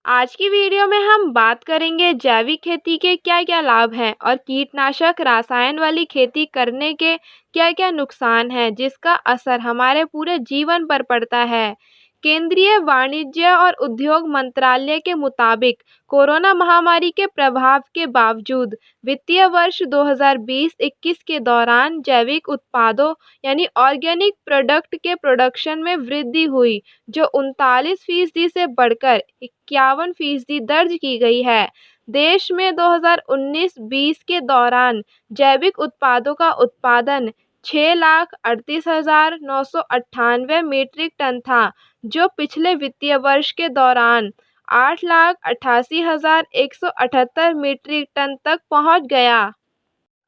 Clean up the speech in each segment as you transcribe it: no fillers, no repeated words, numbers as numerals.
आज की वीडियो में हम बात करेंगे जैविक खेती के क्या-क्या लाभ हैं और कीटनाशक रसायन वाली खेती करने के क्या-क्या नुकसान हैं जिसका असर हमारे पूरे जीवन पर पड़ता है। केंद्रीय वाणिज्य और उद्योग मंत्रालय के मुताबिक कोरोना महामारी के प्रभाव के बावजूद वित्तीय वर्ष 2020-21 के दौरान जैविक उत्पादों यानी ऑर्गेनिक प्रोडक्ट के प्रोडक्शन में वृद्धि हुई, जो 39% से बढ़कर 51% दर्ज की गई है। देश में 2019-20 के दौरान जैविक उत्पादों का उत्पादन 6,38,998 मीट्रिक टन था, जो पिछले वित्तीय वर्ष के दौरान 8,88,178 मीट्रिक टन तक पहुंच गया।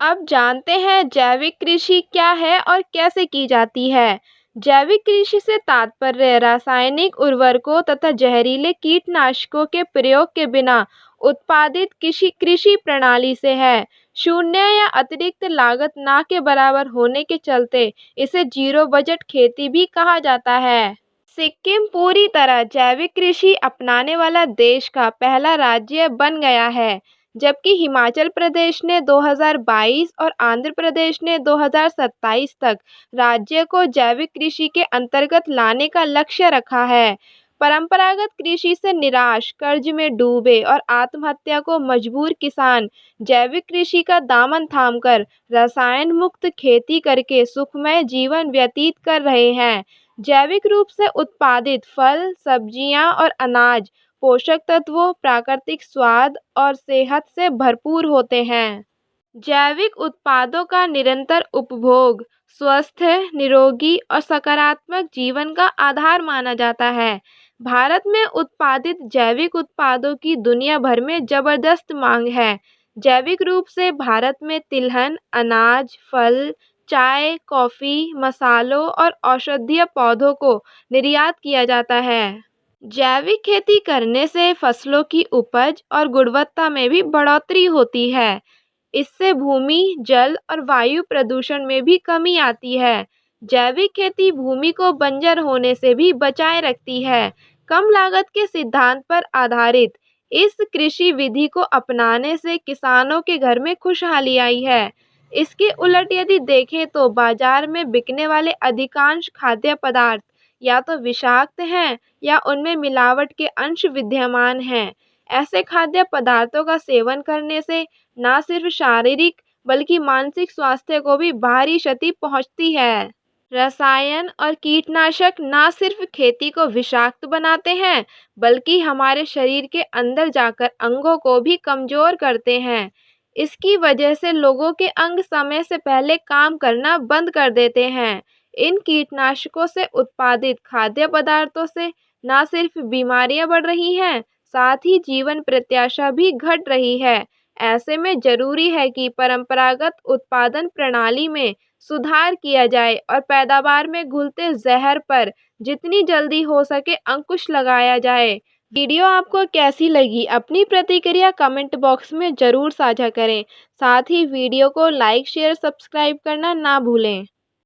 अब जानते हैं जैविक कृषि क्या है और कैसे की जाती है। जैविक कृषि से तात्पर्य रासायनिक उर्वरकों तथा जहरीले कीटनाशकों के प्रयोग के बिना उत्पादित कृषि कृषि प्रणाली से है। शून्य या अतिरिक्त लागत ना के बराबर होने के चलते इसे जीरो बजट खेती भी कहा जाता है। सिक्किम पूरी तरह जैविक कृषि अपनाने वाला देश का पहला राज्य बन गया है, जबकि हिमाचल प्रदेश ने 2022 और आंध्र प्रदेश ने 2027 तक राज्य को जैविक कृषि के अंतर्गत लाने का लक्ष्य रखा है। परंपरागत कृषि से निराश, कर्ज में डूबे और आत्महत्या को मजबूर किसान जैविक कृषि का दामन थामकर रसायन मुक्त खेती करके सुखमय जीवन व्यतीत कर रहे हैं। जैविक रूप से उत्पादित फल, सब्जियां और अनाज पोषक तत्वों, प्राकृतिक स्वाद और सेहत से भरपूर होते हैं। जैविक उत्पादों का निरंतर उपभोग स्वस्थ, निरोगी और सकारात्मक जीवन का आधार माना जाता है। भारत में उत्पादित जैविक उत्पादों की दुनिया भर में जबरदस्त मांग है। जैविक रूप से भारत में तिलहन, अनाज, फल, चाय, कॉफी, मसालों और औषधीय पौधों को निर्यात किया जाता है। जैविक खेती करने से फसलों की उपज और गुणवत्ता में भी बढ़ोतरी होती है। इससे भूमि, जल और वायु प्रदूषण में भी कमी आती है। जैविक खेती भूमि को बंजर होने से भी बचाए रखती है। कम लागत के सिद्धांत पर आधारित इस कृषि विधि को अपनाने से किसानों के घर में खुशहाली आई है। इसके उलट यदि देखें तो बाजार में बिकने वाले अधिकांश खाद्य पदार्थ या तो विषाक्त हैं या उनमें मिलावट के अंश विद्यमान हैं। ऐसे खाद्य पदार्थों का सेवन करने से न सिर्फ शारीरिक बल्कि मानसिक स्वास्थ्य को भी भारी क्षति पहुंचती है। रसायन और कीटनाशक न सिर्फ खेती को विषाक्त बनाते हैं, बल्कि हमारे शरीर के अंदर जाकर अंगों को भी कमजोर करते हैं। इसकी वजह से लोगों के अंग समय से पहले काम करना बंद कर देते हैं। इन कीटनाशकों से उत्पादित खाद्य पदार्थों से न सिर्फ बीमारियां बढ़ रही हैं, साथ ही जीवन प्रत्याशा भी घट रही है। ऐसे में जरूरी है कि परंपरागत उत्पादन प्रणाली में सुधार किया जाए और पैदावार में घुलते जहर पर जितनी जल्दी हो सके अंकुश लगाया जाए। वीडियो आपको कैसी लगी? अपनी प्रतिक्रिया कमेंट बॉक्स में ज़रूर साझा करें। साथ ही वीडियो को लाइक, शेयर, सब्सक्राइब करना ना भूलें।